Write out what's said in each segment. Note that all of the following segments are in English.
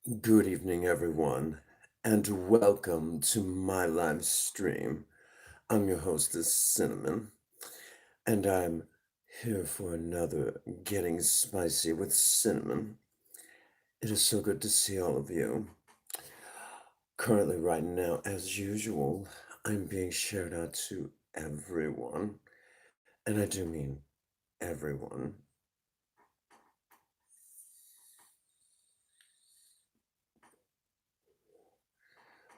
Good evening, everyone, and welcome to my live stream. I'm your hostess, Cinnamon, and I'm here for another Getting Spicy with Cinnamon. It is so good to see all of you. Currently, right now, as usual, I'm being shared out to everyone, and I do mean everyone.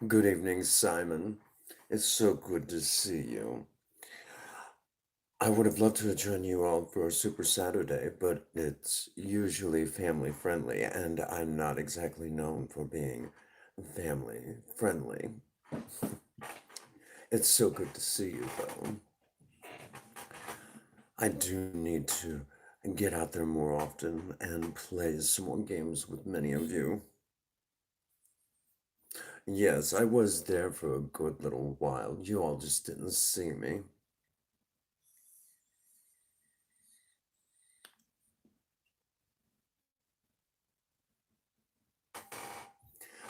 Good evening, Simon. It's so good to see you. I would have loved to join you all for a Super Saturday, but it's usually family friendly, and I'm not exactly known for being family friendly. It's so good to see you, though. I do need to get out there more often and play some more games with many of you. Yes, I was there for a good little while. You all just didn't see me.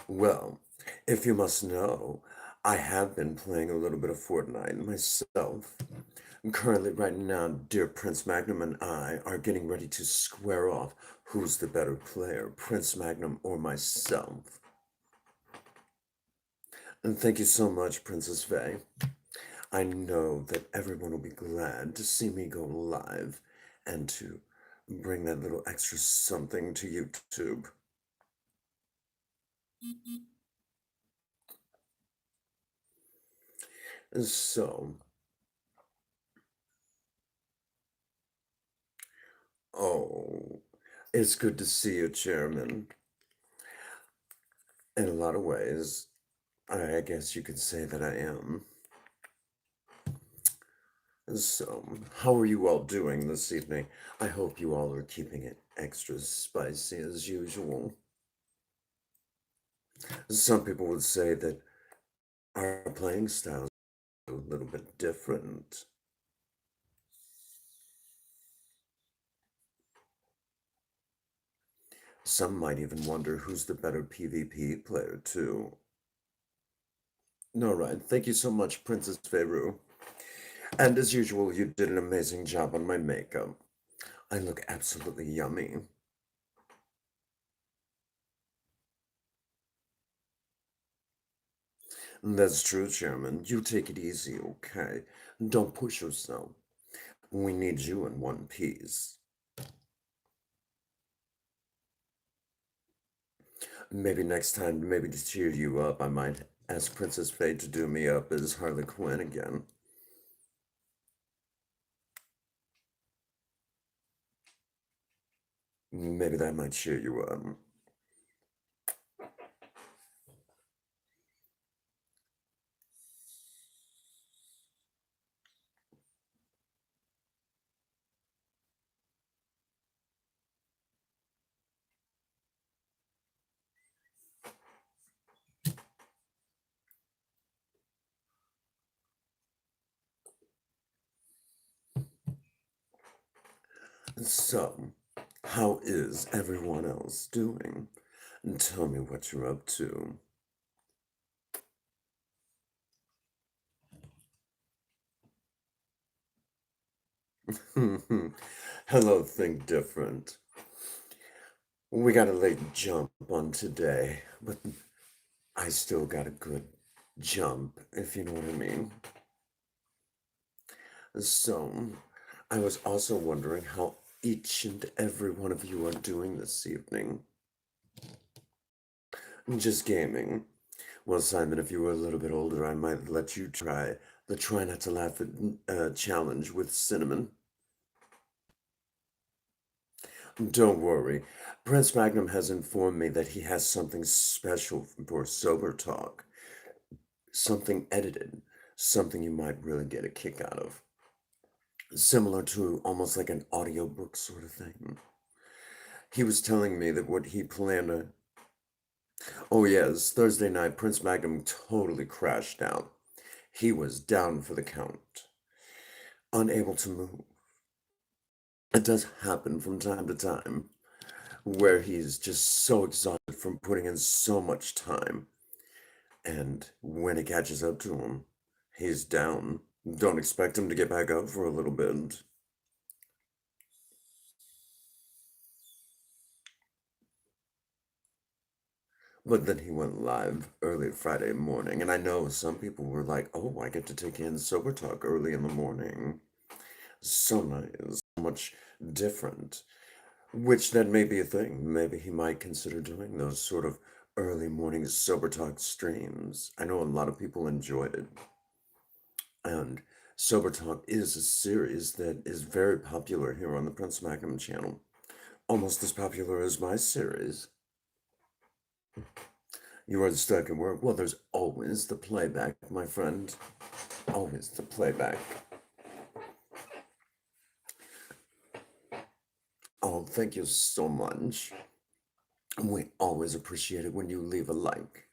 Well, if you must know, I have been playing a little bit of Fortnite myself. Currently, right now, dear Prince Magnum and I are getting ready to square off who's the better player, Prince Magnum or myself. And thank you so much, Princess Faye. I know that everyone will be glad to see me go live and to bring that little extra something to YouTube. So, oh, it's good to see you, Chairman. In a lot of ways, I guess you could say that I am. So, how are you all doing this evening? I hope you all are keeping it extra spicy as usual. Some people would say that our playing styles are a little bit different. Some might even wonder who's the better PvP player, too. All right, thank you so much, Princess Feyru. And as usual, you did an amazing job on my makeup. I look absolutely yummy. That's true, Chairman. You take it easy, okay? Don't push yourself. We need you in one piece. Maybe next time, maybe to cheer you up, I might ask Princess Faye to do me up as Harley Quinn again. Maybe that might cheer you up. So, how is everyone else doing? Tell me what you're up to. Hello, Think Different. We got a late jump on today, but I still got a good jump, if you know what I mean. So, I was also wondering how each and every one of you are doing this evening. Just gaming. Well, Simon, if you were a little bit older, I might let you try the Try Not to Laugh at challenge with Cinnamon. Don't worry. Prince Magnum has informed me that he has something special for Sober Talk. Something edited. Something you might really get a kick out of. Similar to almost like an audiobook sort of thing. He was telling me that what he planned to. Oh, yes, Thursday night, Prince Magnum totally crashed out. He was down for the count, unable to move. It does happen from time to time. where he's just so exhausted from putting in so much time. And when it catches up to him, he's down. Don't expect him to get back up for a little bit. But then he went live early Friday morning, and I know some people were like, oh, I get to take in Sober Talk early in the morning. So nice, so much different. Which that may be a thing. Maybe he might consider doing those sort of early morning Sober Talk streams. I know a lot of people enjoyed it. And Sober Talk is a series that is very popular here on the Prince Magnum channel. Almost as popular as my series. You are stuck at work. Well, there's always the playback, my friend. Always the playback. Oh, thank you so much. We always appreciate it when you leave a like.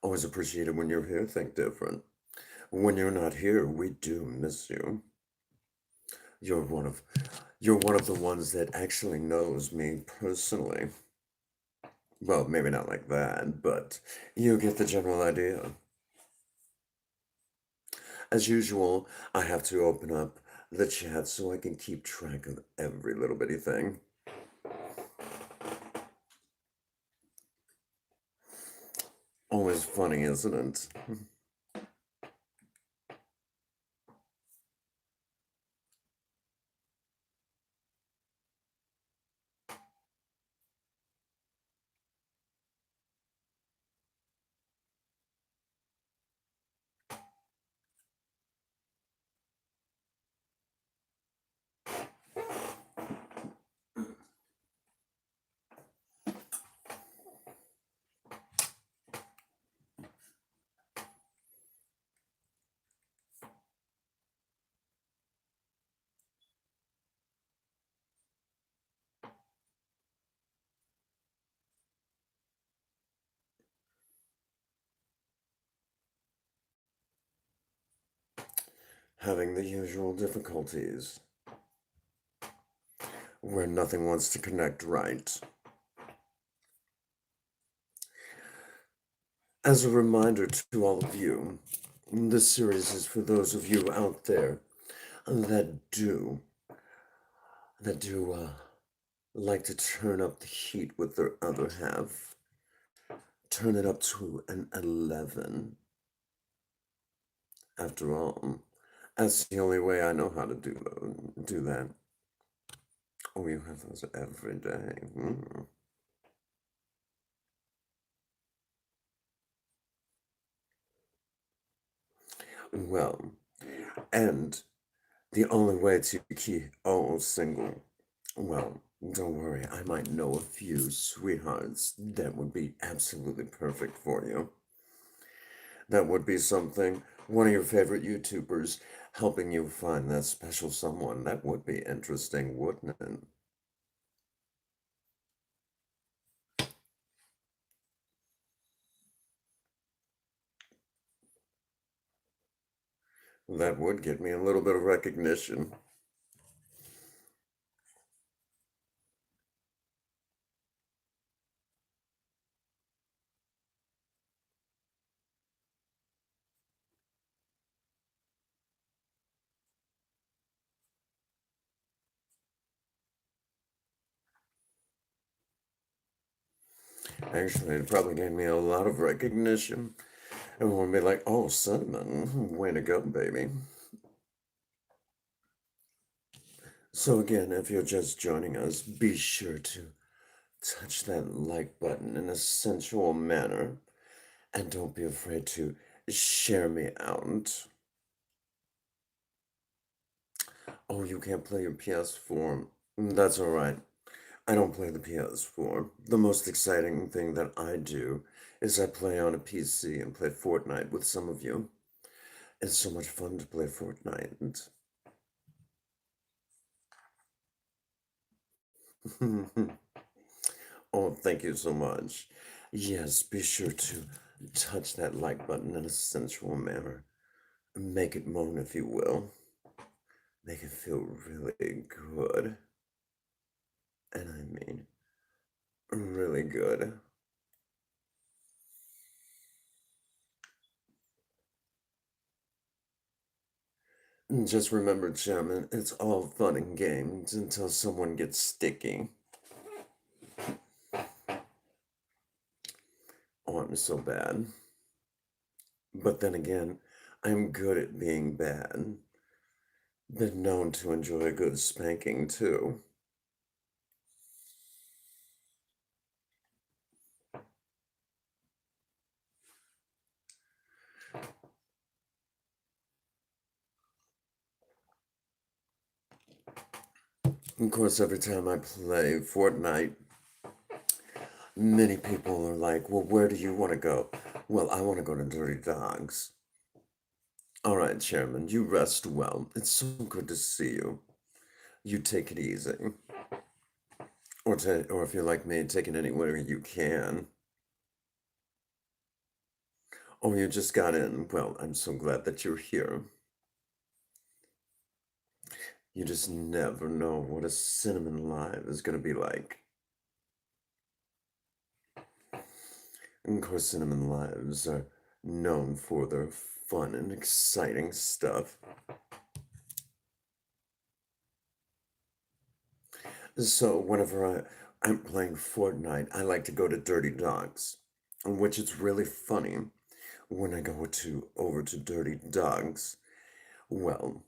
Always appreciate it when you're here. Think different. When you're not here, we do miss you. You're one of you're one of the ones that actually knows me personally. Well, maybe not like that, but you get the general idea. As usual, I have to open up the chat so I can keep track of every little bitty thing. Always funny, isn't it? Having the usual difficulties where nothing wants to connect right. As a reminder to all of you, this series is for those of you out there that do like to turn up the heat with their other half. Turn it up to an 11. After all, that's the only way I know how to do that. Oh, you have those every day. Well, and the only way to keep all single, well, don't worry, I might know a few sweethearts that would be absolutely perfect for you. That would be something. One of your favorite YouTubers helping you find that special someone. That would be interesting, wouldn't it? That would get me a little bit of recognition. Actually, it probably gave me a lot of recognition. Everyone would be like, oh, Cinnamon, way to go, baby. So again, if you're just joining us, be sure to touch that like button in a sensual manner. And don't be afraid to share me out. Oh, you can't play your PS4. That's all right. I don't play the PS4. The most exciting thing that I do is I play on a PC and play Fortnite with some of you. It's so much fun to play Fortnite. Oh, thank you so much. Yes, be sure to touch that like button in a sensual manner. Make it moan, if you will. Make it feel really good. And I mean really good. Just remember, Chairman, it's all fun and games until someone gets sticky. Oh, I'm so bad. But then again, I'm good at being bad. Been known to enjoy a good spanking, too. Of course, every time I play Fortnite, many people are like, well, where do you want to go? Well, I want to go to Dirty Dogs. All right, Chairman, you rest well. It's so good to see you. You take it easy. Or if you're like me, take it anywhere you can. Oh, you just got in. Well, I'm so glad that you're here. You just never know what a cinnamon live is going to be like. And of course, cinnamon lives are known for their fun and exciting stuff. So I'm playing Fortnite, I like to go to Dirty Dogs, which is really funny when I go to over to Dirty Dogs. Well,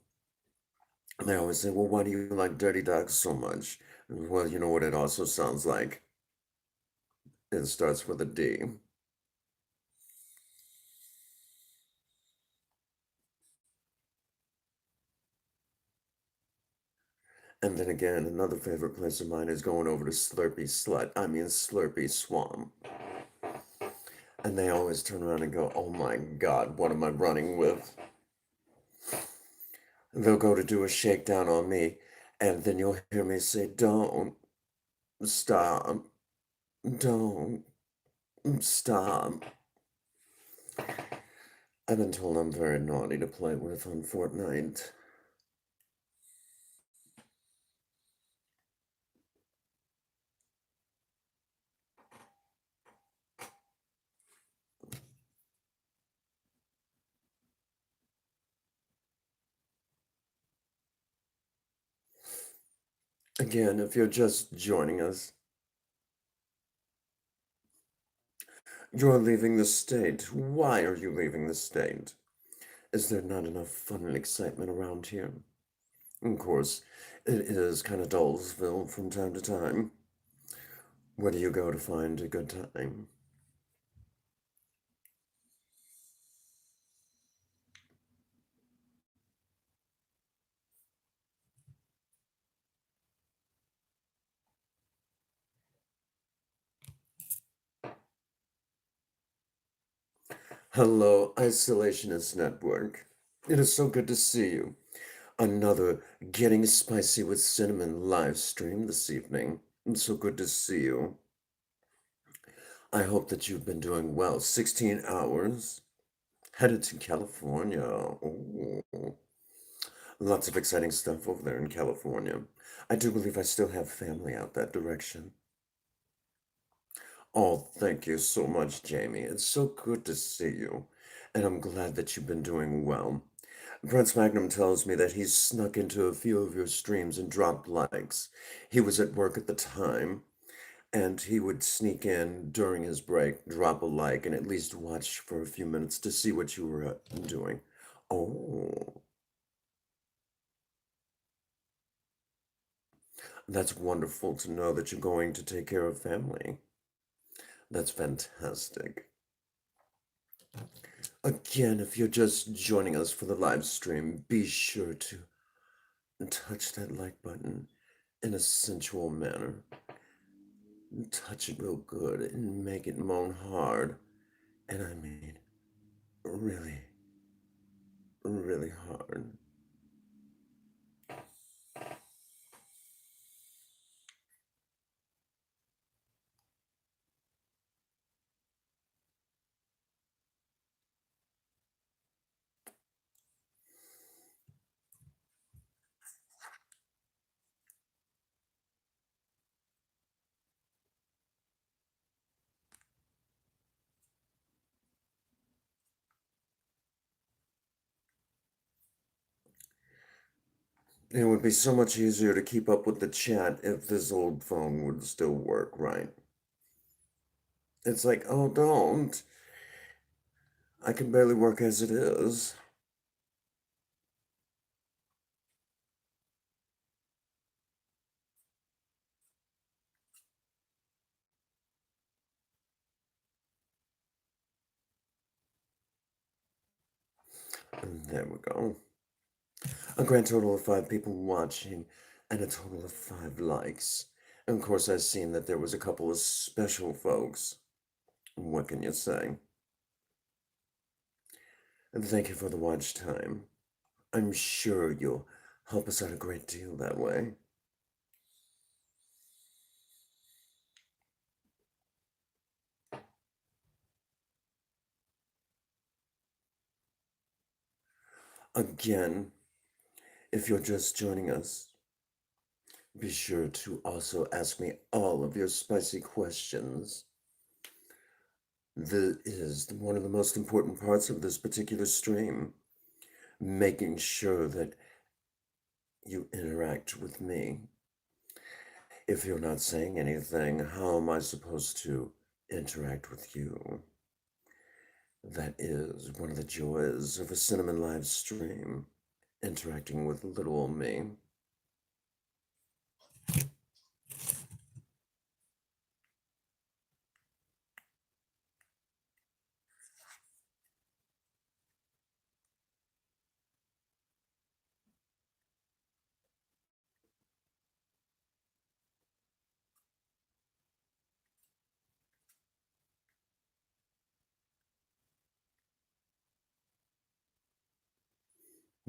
they always say, "Well, why do you like Dirty Dogs so much?" Well, you know what it also sounds like? It starts with a D. And then again, another favorite place of mine is going over to Slurpy Slut. I mean Slurpy Swamp. And they always turn around and go, "Oh my God, what am I running with?" They'll go to do a shakedown on me, and then you'll hear me say, "Don't stop, don't stop." I've been told I'm very naughty to play with on Fortnite. Again, if you're just joining us, you're leaving the state. Why are you leaving the state? Is there not enough fun and excitement around here? Of course, it is kind of Dullsville from time to time. Where do you go to find a good time? Hello, Isolationist Network. It is so good to see you. Another Getting Spicy with Cinnamon live stream this evening. It's so good to see you. I hope that you've been doing well. 16 hours. Headed to California. Ooh. Lots of exciting stuff over there in California. I do believe I still have family out that direction. Oh, thank you so much, Jamie. It's so good to see you. And I'm glad that you've been doing well. Prince Magnum tells me that he's snuck into a few of your streams and dropped likes. He was at work at the time, and he would sneak in during his break, drop a like, and at least watch for a few minutes to see what you were doing. Oh, that's wonderful to know that you're going to take care of family. That's fantastic. Again, if you're just joining us for the live stream, be sure to touch that like button in a sensual manner. Touch it real good and make it moan hard. And I mean, really, really hard. It would be so much easier to keep up with the chat if this old phone would still work, right? It's like, oh, don't. I can barely work as it is. And there we go. A grand total of 5 people watching and a total of 5 likes. And of course, I've seen that there was a couple of special folks. What can you say? And thank you for the watch time. I'm sure you'll help us out a great deal that way. Again, if you're just joining us, be sure to also ask me all of your spicy questions. This is one of the most important parts of this particular stream, making sure that you interact with me. If you're not saying anything, how am I supposed to interact with you? That is one of the joys of a Cinnamon live stream, interacting with little old me.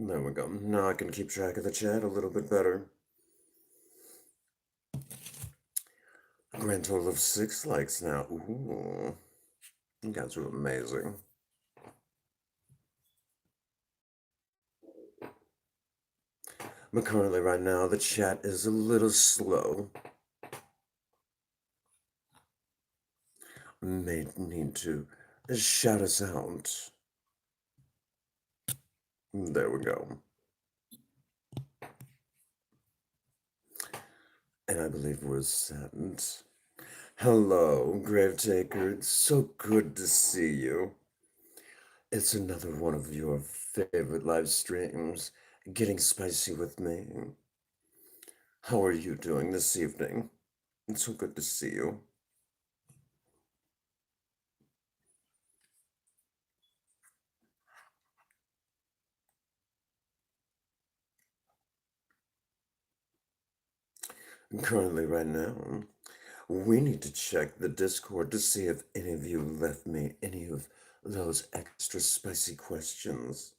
There we go. Now I can keep track of the chat a little bit better. A grand total of 6 likes now. Ooh, you guys are amazing. But currently, right now, the chat is a little slow. May need to shout us out. There we go. And I believe we're sent. Hello, Gravetaker. It's so good to see you. It's another one of your favorite live streams, Getting Spicy with me. How are you doing this evening? It's so good to see you. Currently, right now, we need to check the Discord to see if any of you left me any of those extra spicy questions.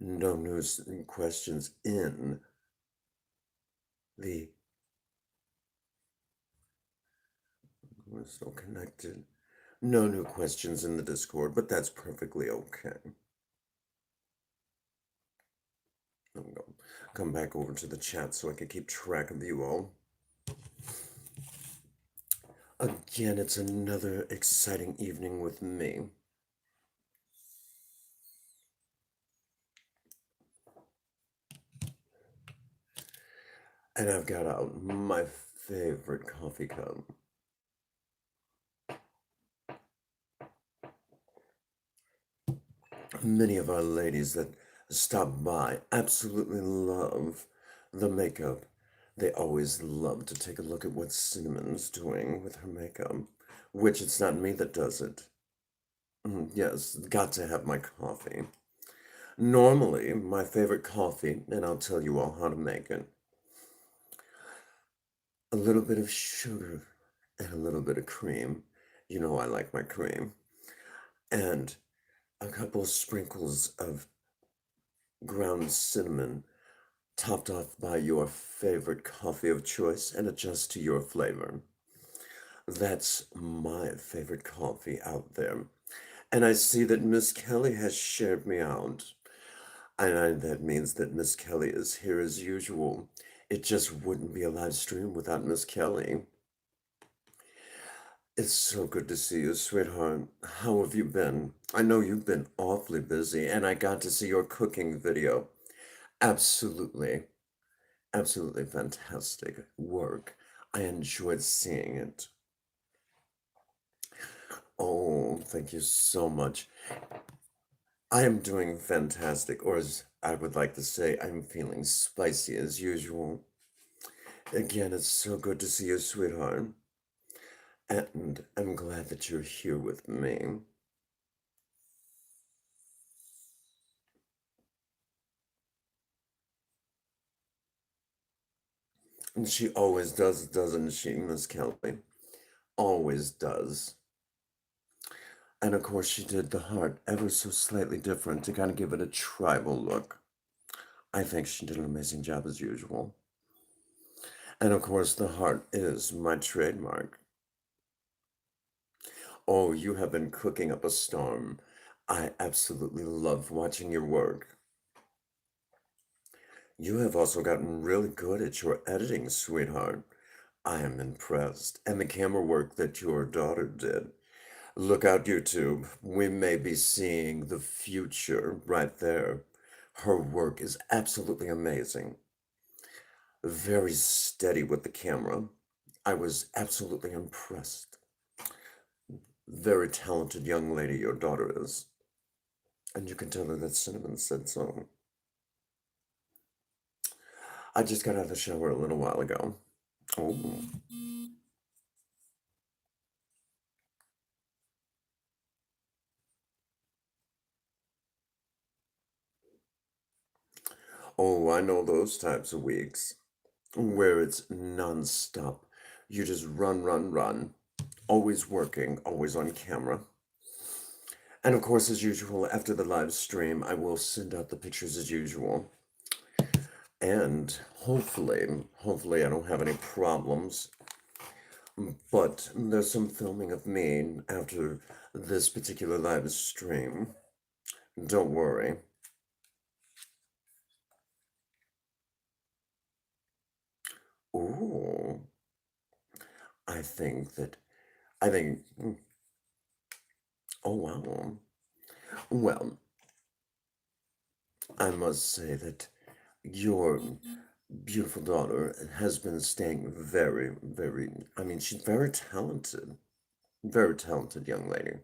No new questions in the. We're still connected. No new questions in the Discord, but that's perfectly okay. I'm gonna come back over to the chat so I can keep track of you all. Again, it's another exciting evening with me. And I've got out my favorite coffee cup. Many of our ladies that stop by absolutely love the makeup. They always love to take a look at what Cinnamon's doing with her makeup, which it's not me that does it. Yes, got to have my coffee. Normally, my favorite coffee, and I'll tell you all how to make it. A little bit of sugar and a little bit of cream. You know I like my cream. And a couple sprinkles of ground cinnamon, topped off by your favorite coffee of choice and adjust to your flavor. That's my favorite coffee out there. And I see that Miss Kelly has shared me out. That means that Miss Kelly is here as usual. It just wouldn't be a live stream without Miss Kelly. It's so good to see you, sweetheart. How have you been? I know you've been awfully busy, and I got to see your cooking video. Absolutely, absolutely fantastic work. I enjoyed seeing it. Oh, thank you so much. I am doing fantastic, or as I would like to say, I'm feeling spicy as usual. Again, it's so good to see you, sweetheart. And I'm glad that you're here with me. And she always does, doesn't she, Miss Kelly? Always does. And of course, she did the heart ever so slightly different to kind of give it a tribal look. I think she did an amazing job as usual. And of course, the heart is my trademark. Oh, you have been cooking up a storm. I absolutely love watching your work. You have also gotten really good at your editing, sweetheart. I am impressed. And the camera work that your daughter did. Look out, YouTube. We may be seeing the future right there. Her work is absolutely amazing. Very steady with the camera. I was absolutely impressed. Very talented young lady your daughter is. And you can tell her that Cinnamon said so. I just got out of the shower a little while ago. Oh, oh, I know those types of weeks where it's non-stop. You just run, run, run. Always working, always on camera. And of course, as usual, after the live stream, I will send out the pictures as usual. And hopefully I don't have any problems. But there's some filming of me after this particular live stream. Don't worry. Ooh, I think that, I think, oh wow. Well, I must say that your beautiful daughter has been staying I mean, she's very talented young lady.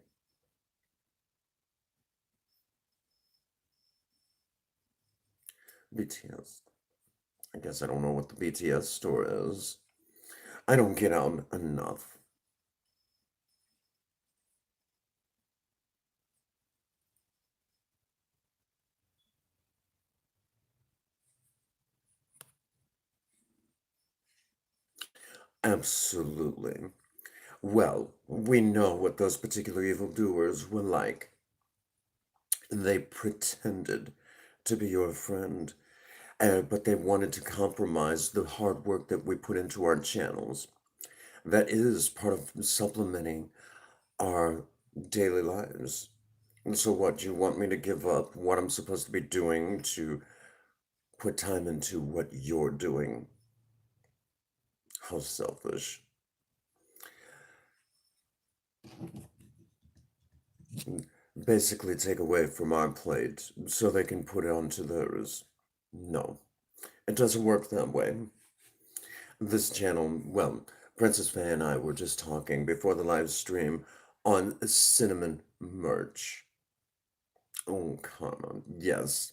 BTS. I guess I don't know what the BTS store is. I don't get out enough. Absolutely. Well, we know what those particular evildoers were like. They pretended to be your friend, but they wanted to compromise the hard work that we put into our channels. That is part of supplementing our daily lives. And so, what, you want me to give up what I'm supposed to be doing to put time into what you're doing? How selfish. Basically, take away from our plate so they can put it onto theirs. No, it doesn't work that way. This channel, well, Princess Faye and I were just talking before the live stream on cinnamon merch. Oh, come on. Yes,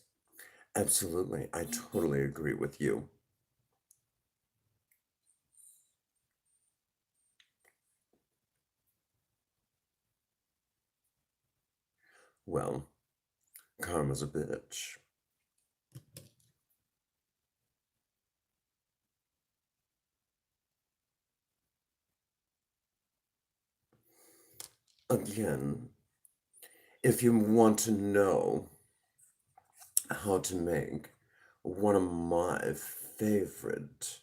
absolutely. I totally agree with you. Well, karma's a bitch. Again, if you want to know how to make one of my favorite,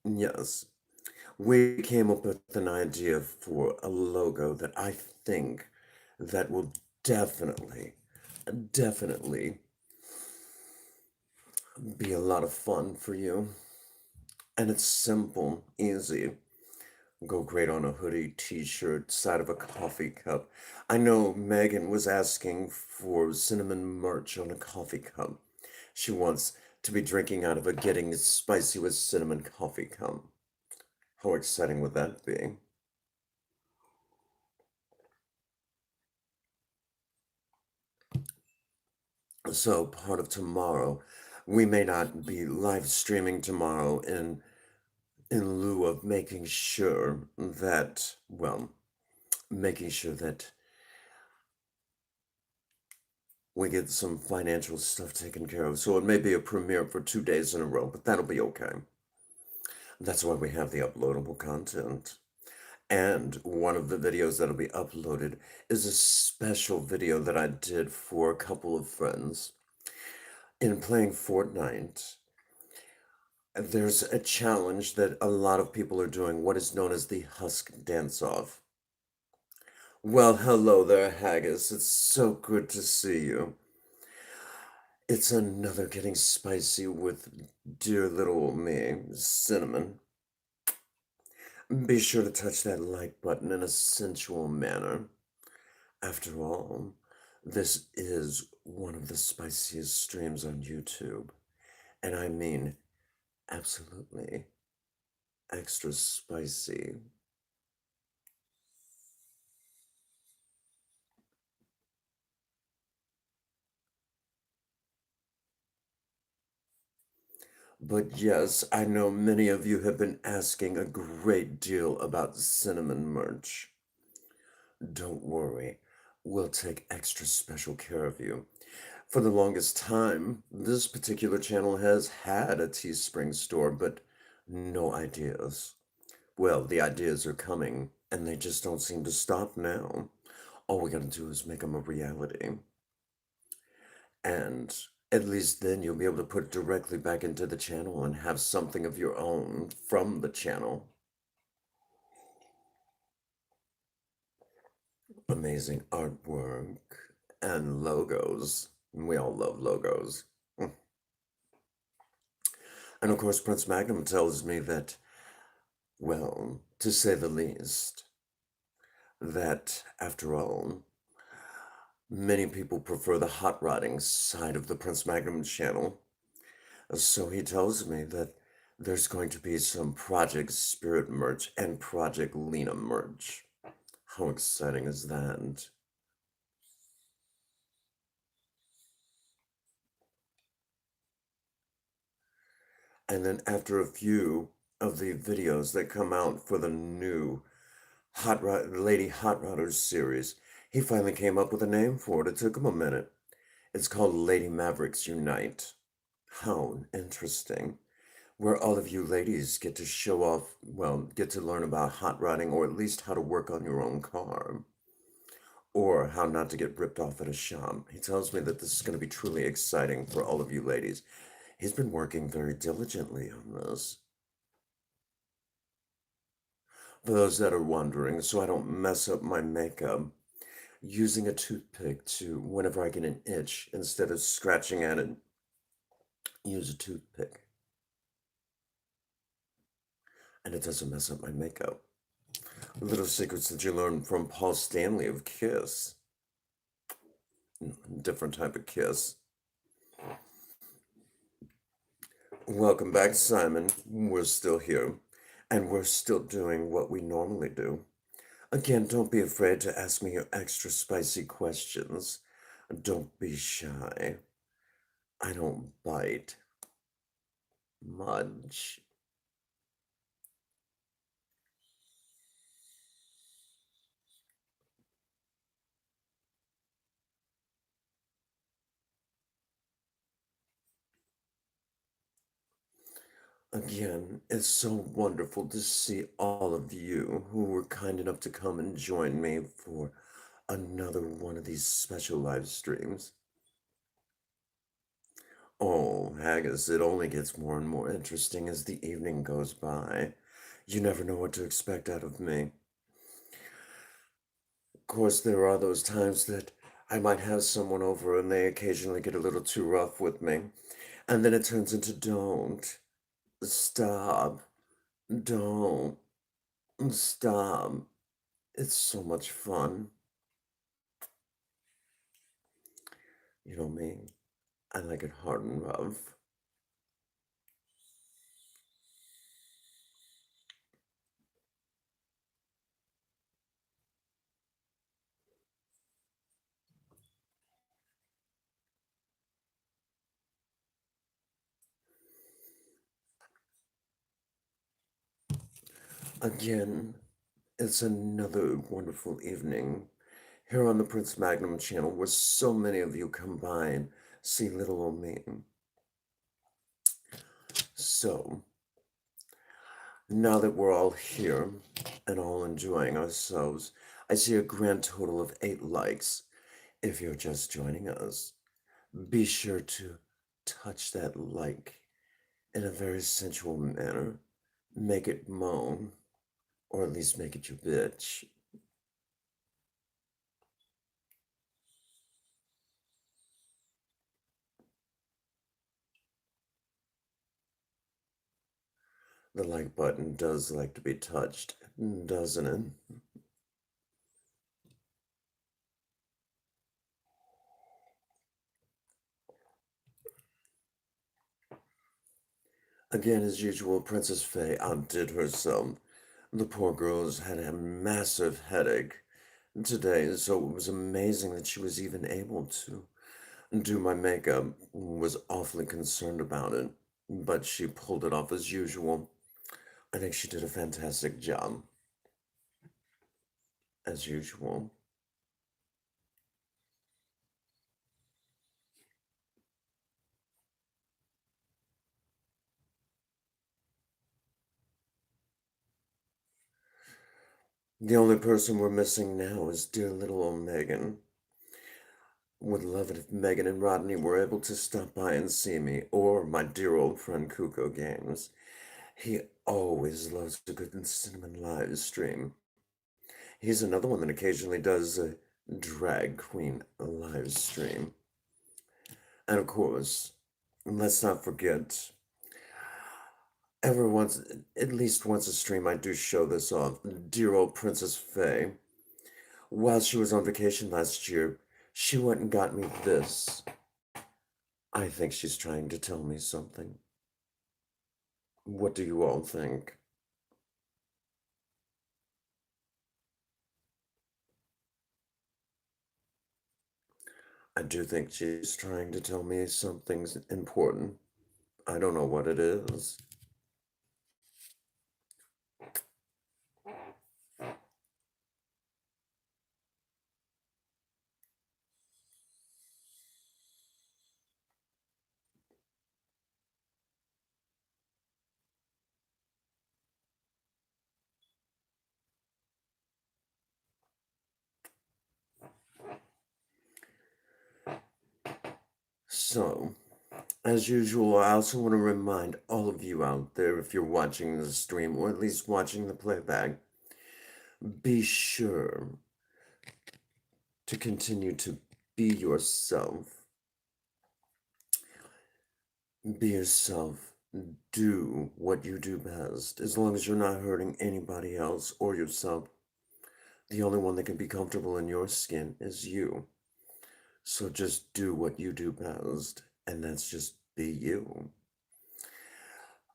yes, we came up with an idea for a logo that I think that will definitely be a lot of fun for you. And it's simple, easy. Go great on a hoodie, t-shirt, side of a coffee cup. I know Megan was asking for cinnamon merch on a coffee cup. She wants to be drinking out of a Getting Spicy with Cinnamon coffee cup. How exciting would that be? So part of tomorrow, we may not be live streaming tomorrow in lieu of making sure that, well, making sure that we get some financial stuff taken care of. So it may be a premiere for 2 days in a row, but that'll be okay. That's why we have the uploadable content. And one of the videos that'll be uploaded is a special video that I did for a couple of friends. In playing Fortnite, there's a challenge that a lot of people are doing, what is known as the Husk Dance-Off. Well, hello there, Haggis. It's so good to see you. It's another Getting Spicy with dear little me, Cinnamon. Be sure to touch that like button in a sensual manner. After all, this is one of the spiciest streams on YouTube. And I mean, absolutely extra spicy. But yes, I know many of you have been asking a great deal about cinnamon merch. Don't worry, we'll take extra special care of you. For the longest time, this particular channel has had a Teespring store, but no ideas. Well, the ideas are coming, and they just don't seem to stop now. All we gotta do is make them a reality. And at least then you'll be able to put it directly back into the channel and have something of your own from the channel. Amazing artwork and logos. We all love logos. And of course, Prince Magnum tells me that, well, to say the least, that after all, many people prefer the hot rodding side of the Prince Magnum channel. So he tells me that there's going to be some Project Spirit merch and Project Lena merch. How exciting is that? And then after a few of the videos that come out for the new Lady Hot Rodders series, he finally came up with a name for it. It took him a minute. It's called Lady Mavericks Unite. How interesting. Where all of you ladies get to show off, well, get to learn about hot rodding or at least how to work on your own car or how not to get ripped off at a shop. He tells me that this is going to be truly exciting for all of you ladies. He's been working very diligently on this. For those that are wondering, so I don't mess up my makeup, using a toothpick to, whenever I get an itch, instead of scratching at it, use a toothpick. And it doesn't mess up my makeup. Little secrets that you learn from Paul Stanley of Kiss. Different type of kiss. Welcome back, Simon. We're still here, and we're still doing what we normally do. Again, don't be afraid to ask me your extra spicy questions. Don't be shy. I don't bite much. Again, it's so wonderful to see all of you who were kind enough to come and join me for another one of these special live streams. Oh, Haggis, it only gets more and more interesting as the evening goes by. You never know what to expect out of me. Of course, there are those times that I might have someone over and they occasionally get a little too rough with me, and then it turns into don't. Stop. Don't. Stop. It's so much fun. You know me. I like it hard and rough. Again, it's another wonderful evening here on the Prince Magnum channel where so many of you come by and see little old me. So, now that we're all here and all enjoying ourselves, I see a grand total of 8 likes. If you're just joining us, be sure to touch that like in a very sensual manner. Make it moan, or at least make it your bitch. The like button does like to be touched, doesn't it? Again, as usual, Princess Faye outdid herself. The poor girl's had a massive headache today, so it was amazing that she was even able to do my makeup. Was awfully concerned about it, but she pulled it off as usual. I think she did a fantastic job, as usual. The only person we're missing now is dear little old Megan. Would love it if Megan and Rodney were able to stop by and see me, or my dear old friend Kuko Games. He always loves a good cinnamon live stream. He's another one that occasionally does a drag queen live stream. And of course, let's not forget, every once, at least once a stream, I do show this off. Dear old Princess Faye. While she was on vacation last year, she went and got me this. I think she's trying to tell me something. What do you all think? I do think she's trying to tell me something's important. I don't know what it is. So, as usual, I also want to remind all of you out there, if you're watching the stream or at least watching the playback, be sure to continue to be yourself. Be yourself. Do what you do best. As long as you're not hurting anybody else or yourself, the only one that can be comfortable in your skin is you. So just do what you do best, and that's just be you.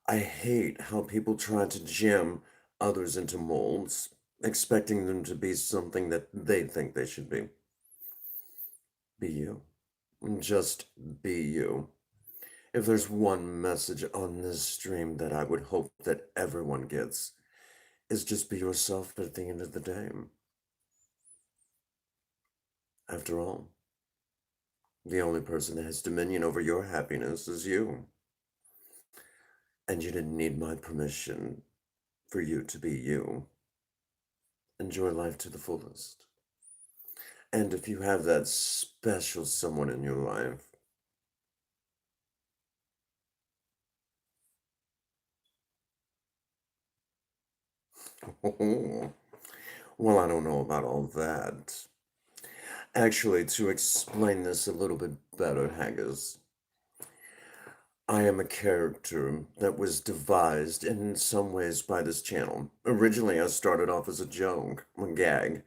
I hate how people try to jam others into molds, expecting them to be something that they think they should be. Be you. Just be you. If there's one message on this stream that I would hope that everyone gets, is just be yourself at the end of the day. After all, the only person that has dominion over your happiness is you. And you didn't need my permission for you to be you. Enjoy life to the fullest. And if you have that special someone in your life, well, I don't know about all that. Actually, to explain this a little bit better, Haggis, I am a character that was devised in some ways by this channel. Originally, I started off as a joke, a gag,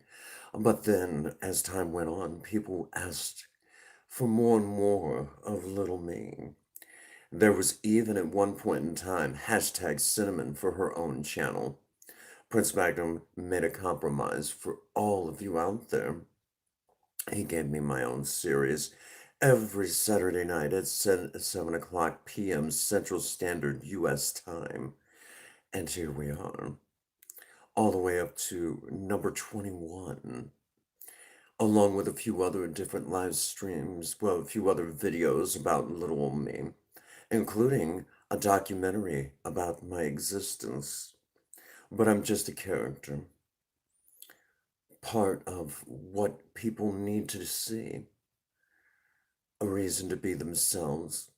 but then as time went on, people asked for more and more of little me. There was even at one point in time hashtag cinnamon for her own channel. Prince Magnum made a compromise for all of you out there. He gave me my own series every Saturday night at 7 o'clock p.m. Central Standard U.S. time. And here we are, all the way up to number 21, along with a few other different live streams, well, a few other videos about little old me, including a documentary about my existence. But I'm just a character, part of what people need to see, a reason to be themselves,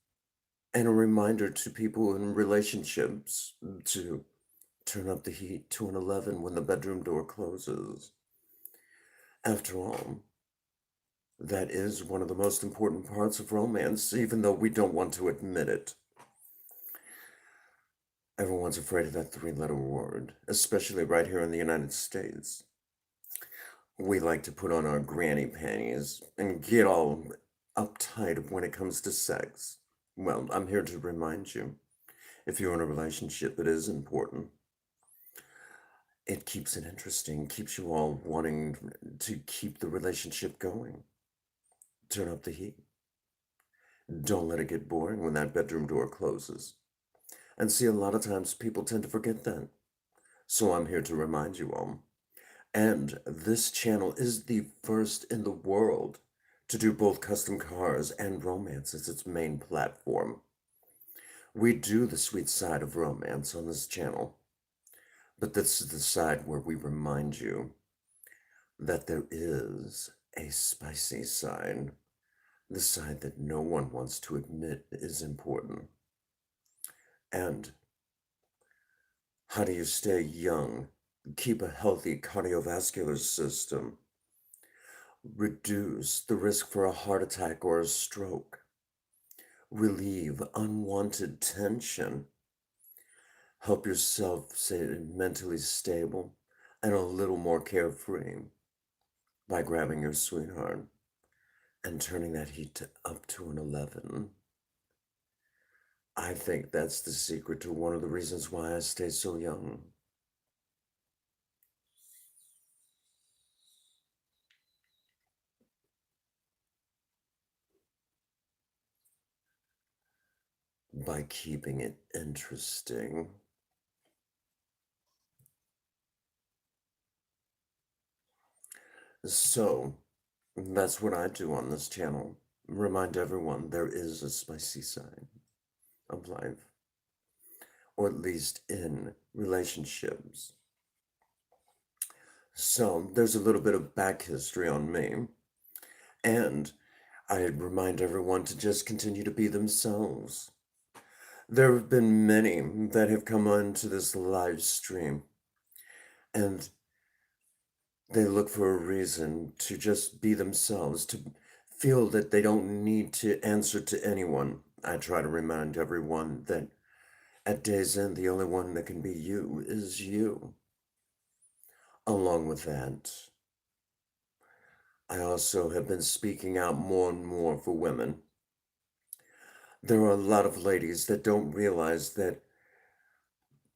and a reminder to people in relationships to turn up the heat to an 11 when the bedroom door closes. After all, that is one of the most important parts of romance, even though we don't want to admit it. Everyone's afraid of that three-letter word, especially right here in the United States. We like to put on our granny panties and get all uptight when it comes to sex. Well, I'm here to remind you, if you're in a relationship, it is important. It keeps it interesting, keeps you all wanting to keep the relationship going. Turn up the heat. Don't let it get boring when that bedroom door closes. And see, a lot of times people tend to forget that. So I'm here to remind you all. And this channel is the first in the world to do both custom cars and romance as its main platform. We do the sweet side of romance on this channel, but this is the side where we remind you that there is a spicy side, the side that no one wants to admit is important. And how do you stay young, keep a healthy cardiovascular system, reduce the risk for a heart attack or a stroke, relieve unwanted tension, help yourself stay mentally stable and a little more carefree by grabbing your sweetheart and turning that heat up to an 11. I think that's the secret to one of the reasons why I stay so young. By keeping it interesting. So, that's what I do on this channel. Remind everyone there is a spicy side of life, or at least in relationships. So, there's a little bit of back history on me, and I remind everyone to just continue to be themselves. There have been many that have come onto this live stream, and they look for a reason to just be themselves, to feel that they don't need to answer to anyone. I try to remind everyone that at day's end, the only one that can be you is you. Along with that, I also have been speaking out more and more for women. There are a lot of ladies that don't realize that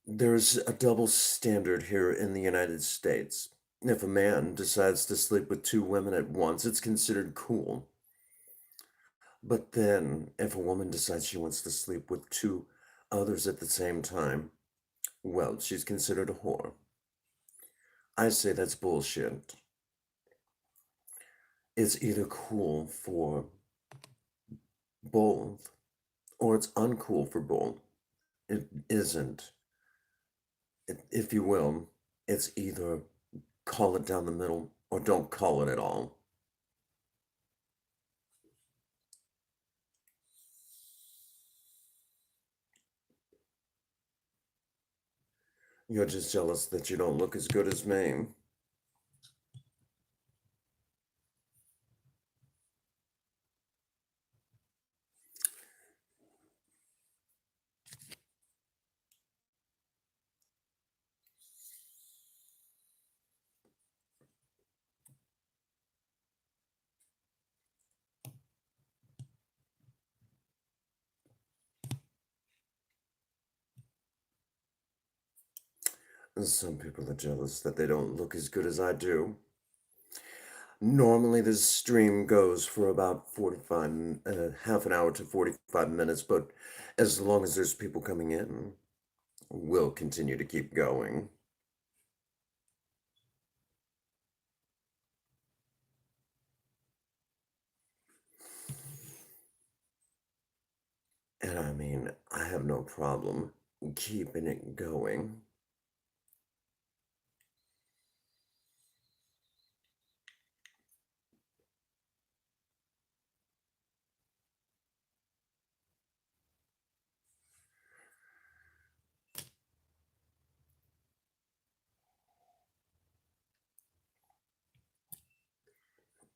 there's a double standard here in the United States. If a man decides to sleep with two women at once, it's considered cool. But then, if a woman decides she wants to sleep with two others at the same time, well, she's considered a whore. I say that's bullshit. It's either cool for both, or it's uncool for both. It isn't. If you will, it's either call it down the middle or don't call it at all. You're just jealous that you don't look as good as me. Some people are jealous that they don't look as good as I do. Normally, this stream goes for about 45, half an hour to 45 minutes, but as long as there's people coming in, we'll continue to keep going. And I mean, I have no problem keeping it going.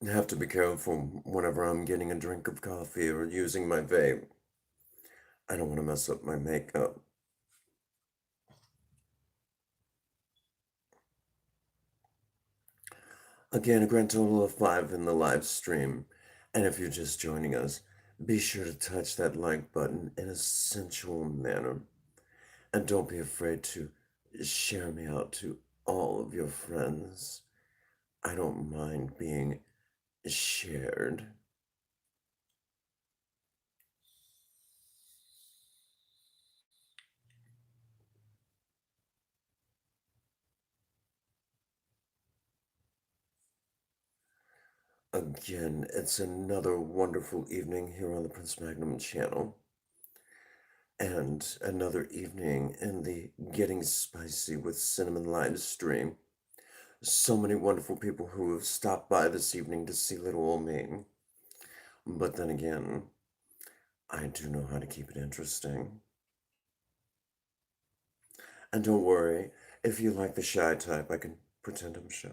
I have to be careful whenever I'm getting a drink of coffee or using my vape. I don't want to mess up my makeup. Again, a grand total of 5 in the live stream. And if you're just joining us, be sure to touch that like button in a sensual manner. And don't be afraid to share me out to all of your friends. I don't mind being shared. Again, it's another wonderful evening here on the Prince Magnum channel. And another evening in the Getting Spicy with Cinnamon live stream. So many wonderful people who have stopped by this evening to see little old me. But then again, I do know how to keep it interesting. And don't worry, if you like the shy type, I can pretend I'm shy.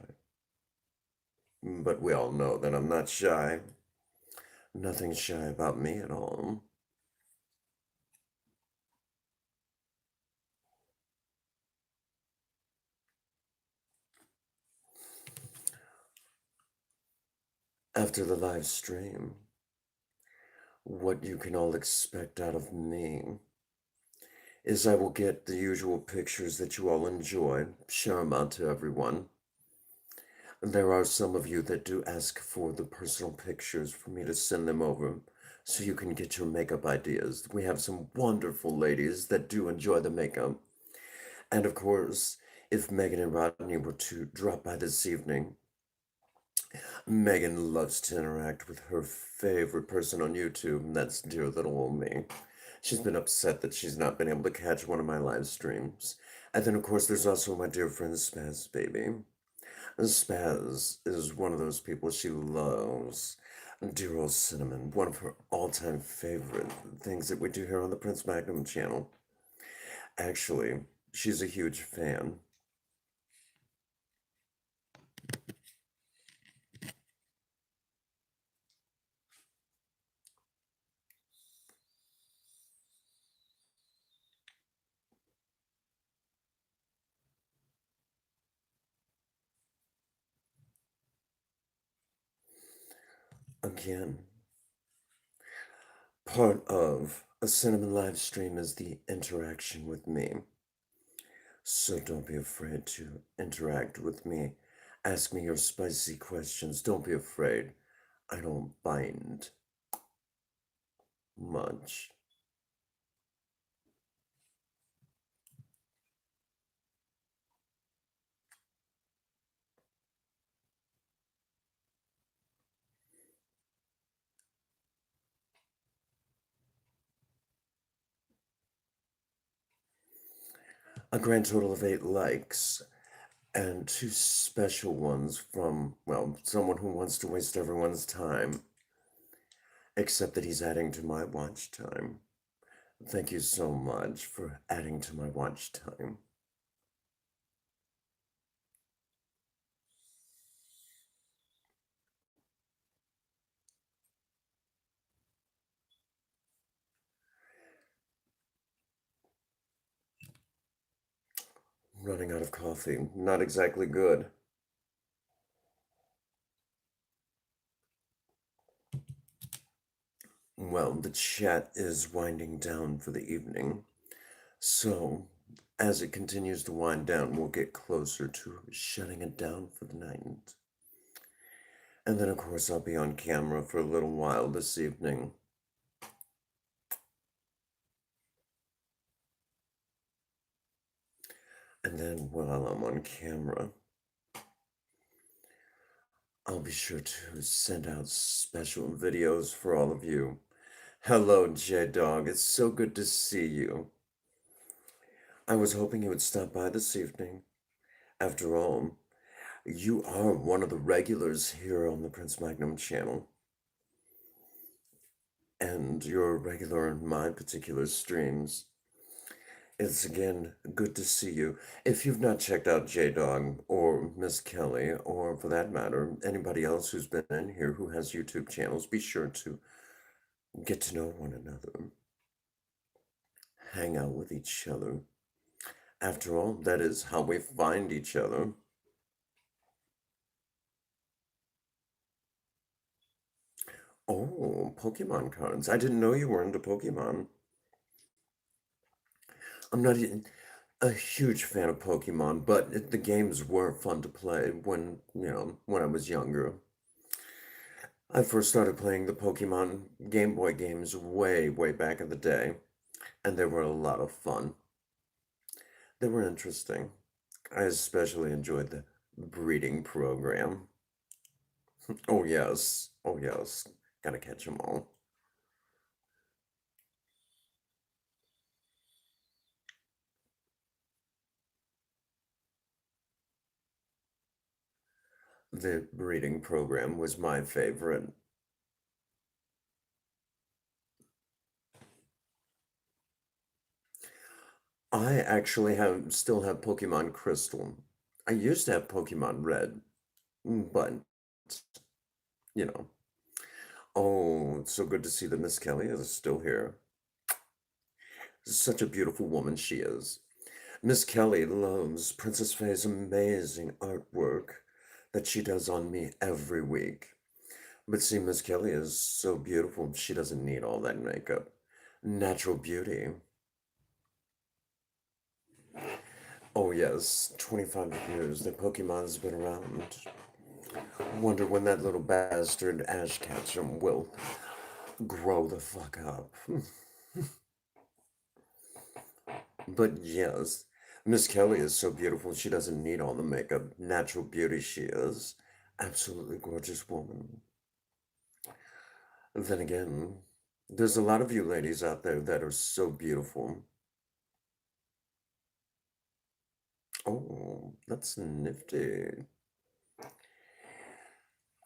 But we all know that I'm not shy. Nothing shy about me at all. After the live stream, what you can all expect out of me is I will get the usual pictures that you all enjoy, share them out to everyone. There are some of you that do ask for the personal pictures for me to send them over so you can get your makeup ideas. We have some wonderful ladies that do enjoy the makeup. And of course, if Megan and Rodney were to drop by this evening, Megan loves to interact with her favorite person on YouTube, and that's dear little old me. She's been upset that she's not been able to catch one of my live streams. And then, of course, there's also my dear friend Spaz Baby. Spaz is one of those people she loves. Dear old Cinnamon, one of her all-time favorite things that we do here on the Prince Magnum channel. Actually, she's a huge fan. Again, part of a Cinnamon live stream is the interaction with me. So don't be afraid to interact with me. Ask me your spicy questions. Don't be afraid. I don't bind much. A grand total of 8 likes and 2 special ones from, well, someone who wants to waste everyone's time. Except that he's adding to my watch time. Thank you so much for adding to my watch time. Running out of coffee. Not exactly good. Well, the chat is winding down for the evening. So, As it continues to wind down, we'll get closer to shutting it down for the night. And then, of course, I'll be on camera for a little while this evening. And then while I'm on camera, I'll be sure to send out special videos for all of you. Hello, J-Dog. It's so good to see you. I was hoping you would stop by this evening. After all, you are one of the regulars here on the Prince Magnum channel. And you're a regular in my particular streams. It's again good to see you. If you've not checked out J-Dog or Miss Kelly, or for that matter, anybody else who's been in here who has YouTube channels, be sure to get to know one another, hang out with each other. After all, that is how we find each other. Oh, Pokemon cards. I didn't know you were into Pokemon. I'm not even a huge fan of Pokemon, but the games were fun to play when I was younger. I first started playing the Pokemon Game Boy games way, way back in the day, and they were a lot of fun. They were interesting. I especially enjoyed the breeding program. Oh, yes. Oh, yes. Gotta catch them all. The breeding program was my favorite. I actually still have Pokemon Crystal. I used to have Pokemon Red, but you know. Oh, it's so good to see that Miss Kelly is still here. Such a beautiful woman she is. Miss Kelly loves Princess Faye's amazing artwork that she does on me every week. But see, Miss Kelly is so beautiful, she doesn't need all that makeup. Natural beauty. Oh yes, 25 years that Pokemon's been around. Wonder when that little bastard Ash Ketchum will grow the fuck up. But yes, Miss Kelly is so beautiful, she doesn't need all the makeup. Natural beauty she is. Absolutely gorgeous woman. Then again, there's a lot of you ladies out there that are so beautiful. Oh, that's nifty.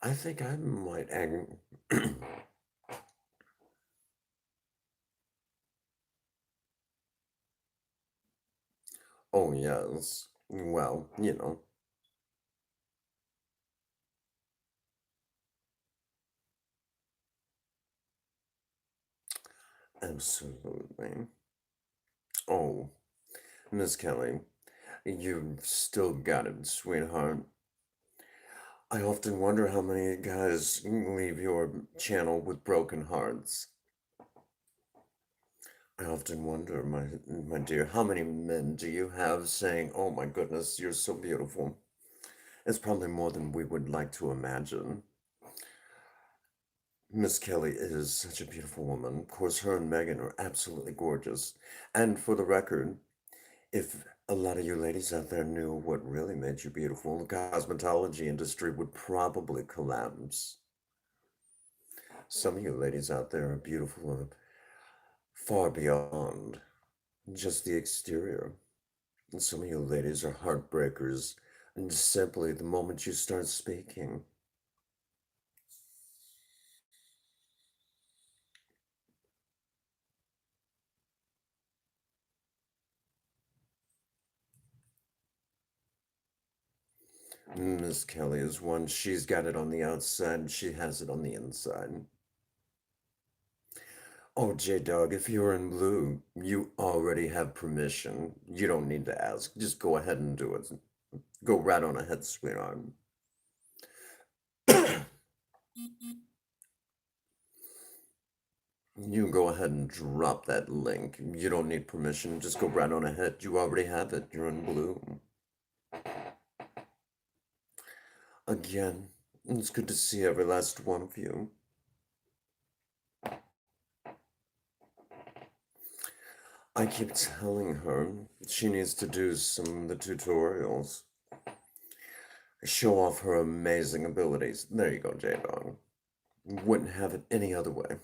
I think I might hang. Oh, yes. Well, absolutely. Oh, Miss Kelly, you've still got it, sweetheart. I often wonder how many guys leave your channel with broken hearts. I often wonder, my dear, how many men do you have saying, "Oh my goodness, you're so beautiful"? It's probably more than we would like to imagine. Miss Kelly is such a beautiful woman. Of course, her and Megan are absolutely gorgeous. And for the record, if a lot of you ladies out there knew what really made you beautiful, the cosmetology industry would probably collapse. Some of you ladies out there are beautiful far beyond just the exterior. And some of you ladies are heartbreakers, and simply the moment you start speaking. Miss Kelly is one, she's got it on the outside, she has it on the inside. Oh, J-Dog, if you're in blue, you already have permission. You don't need to ask. Just go ahead and do it. Go right on ahead, sweetheart. You go ahead and drop that link. You don't need permission. Just go right on ahead. You already have it. You're in Bloom. Again, it's good to see every last one of you. I keep telling her she needs to do some of the tutorials. Show off her amazing abilities. There you go, J-Dog. Wouldn't have it any other way.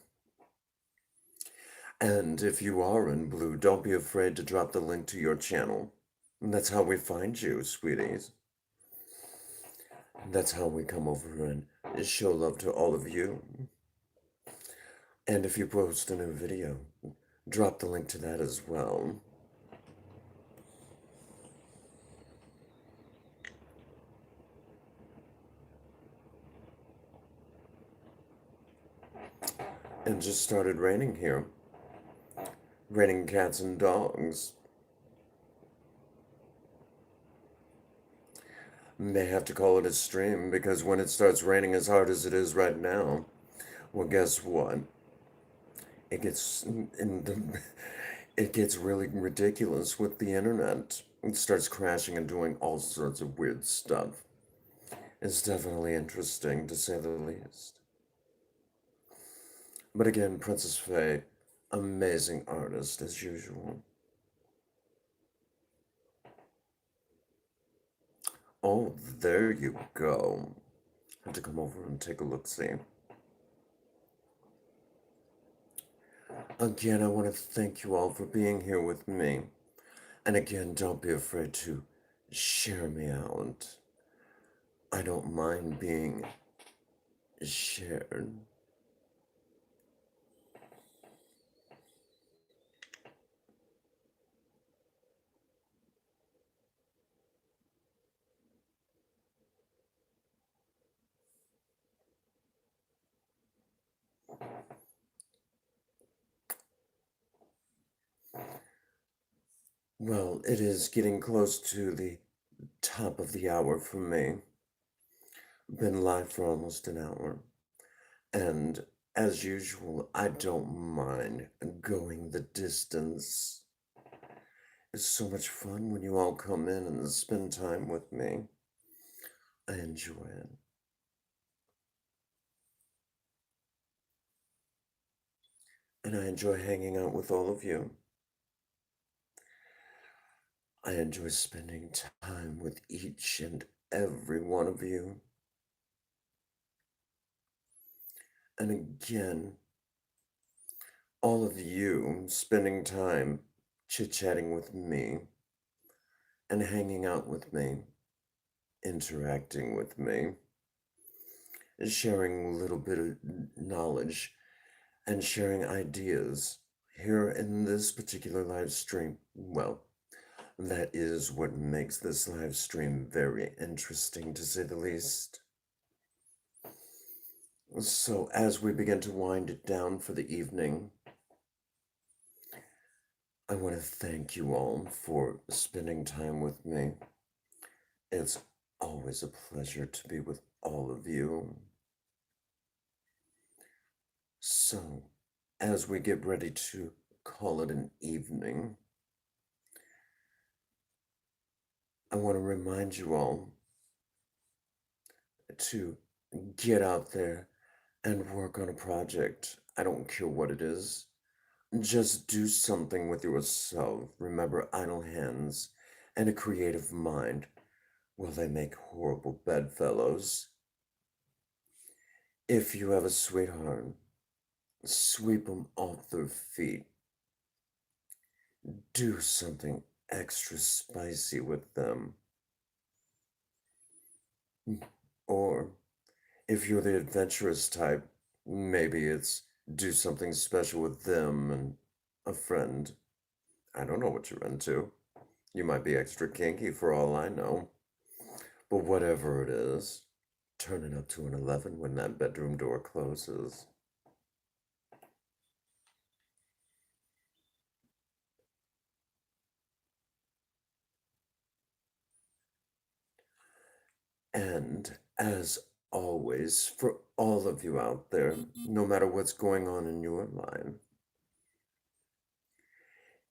And if you are in Blue, don't be afraid to drop the link to your channel. That's how we find you, sweeties. That's how we come over and show love to all of you. And if you post a new video, drop the link to that as well. And just started raining here. Raining cats and dogs. May have to call it a stream because when it starts raining as hard as it is right now, well, guess what? It gets in the, it gets really ridiculous with the internet. It starts crashing and doing all sorts of weird stuff. It's definitely interesting to say the least. But again, Princess Faye, amazing artist as usual. Oh, there you go. Have to come over and take a look-see. Again, I want to thank you all for being here with me. And again, don't be afraid to share me out. I don't mind being shared. Well, it is getting close to the top of the hour for me. Been live for almost an hour. And as usual, I don't mind going the distance. It's so much fun when you all come in and spend time with me. I enjoy it. And I enjoy hanging out with all of you. I enjoy spending time with each and every one of you. And again, all of you spending time chit-chatting with me and hanging out with me, interacting with me, sharing a little bit of knowledge and sharing ideas here in this particular live stream. Well, that is what makes this live stream very interesting, to say the least. So, as we begin to wind it down for the evening, I want to thank you all for spending time with me. It's always a pleasure to be with all of you. So, as we get ready to call it an evening, I want to remind you all to get out there and work on a project. I don't care what it is. Just do something with yourself. Remember, idle hands and a creative mind, well, they make horrible bedfellows. If you have a sweetheart, sweep them off their feet. Do something extra spicy with them. Or if you're the adventurous type, maybe it's do something special with them and a friend. I don't know what you're into. You might be extra kinky for all I know. But whatever it is, turn it up to an 11 when that bedroom door closes. And as always for all of you out there, no matter what's going on in your life.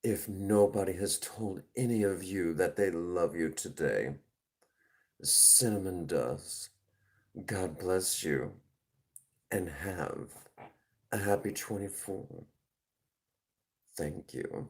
If nobody has told any of you that they love you today, Cinnamon does. God bless you and have a happy 24. Thank you.